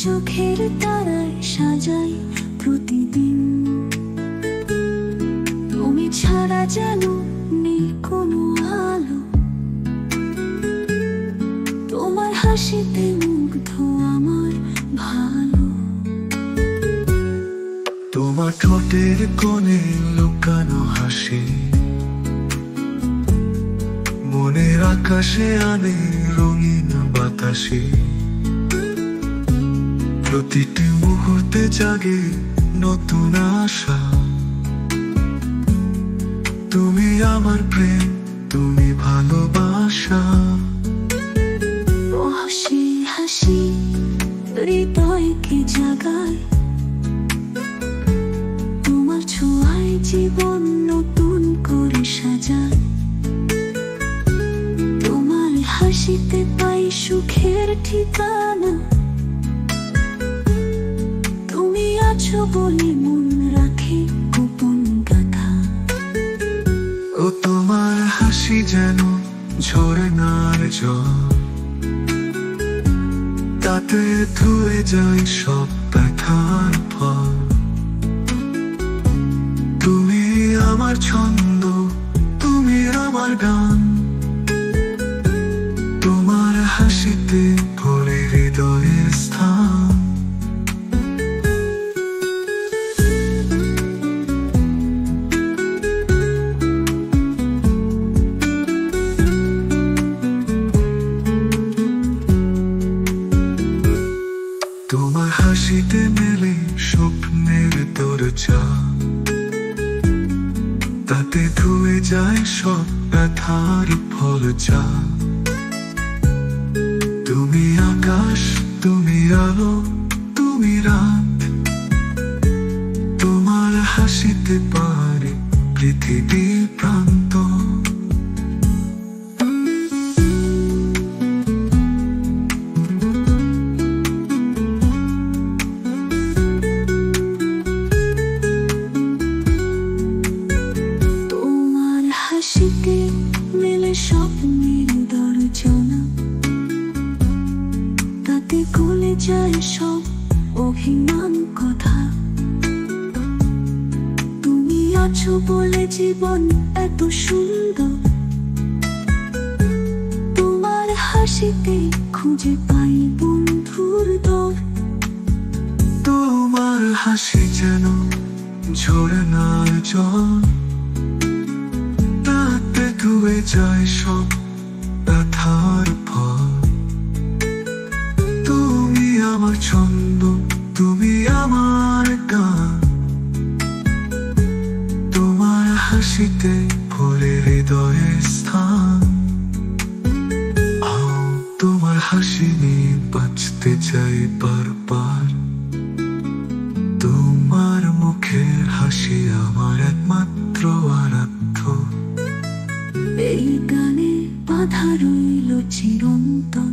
চোখের তারায় সাজাই প্রতিদিন। তুমি ছাড়া যেন নেই কোনো আলো, তোমার হাসিতে মুগ্ধ আমার ভালো। তোমার ঠোঁটের কোণে লুকানো হাসি মনের আকাশে আনে রঙিন বাতাসে। প্রতিটি মুহূর্তে জাগে নতুন আশা। তুমি আমার প্রেম, তুমি ভালোবাসা। ও হাসি হাসি হৃদয়কে জাগায়, তোমার ছোঁয়ায় জীবন নতুন করে সাজায়। তোমার হাসিতে পাই সুখের ঠিকানা, তুমি আছো বলে মন রাখে গোপন কথা। ও তোমার হাসি যেন ঝরনার জল, তাতে ধুয়ে যায় সব ব্যথার ফল। তুমি আমার ছন্দ, তুমি আমার গান, তোমার হাসিতে ভরে হৃদয়ের স্থান। তোমার হাসিতে মেলে স্বপ্নের দরজা, তাতে ধুয়ে যায় সব ব্যথার ফলজা। তুমি আকাশ, তুমি আলো, তুমি রাত, তোমার হাসিতে পারে পৃথিবীর প্রান্ত। হাসিতে মেলে স্বপ্নের দরজা, তাতে গলে যায় সব অভিমান কথা। তুমি আছো বলে জীবন এত সুন্দর, তোমার হাসিতে খুঁজে পাই বন্ধুর দর। তোমার হাসি যেন ঝরনার জল, ধুয়ে যায় সব ব্যথার ফল। তুমি আমার ছন্দ, তুমি আমার গান, তোমার হাসিতে ভরে হৃদয়ের স্থান। তোমার হাসি নিয়ে বাঁচতে চাই বারবার, তোমার মুখের হাসি আমার একমাত্র আরাধ্য। এই গানে বাধা রইল চিরন্তন।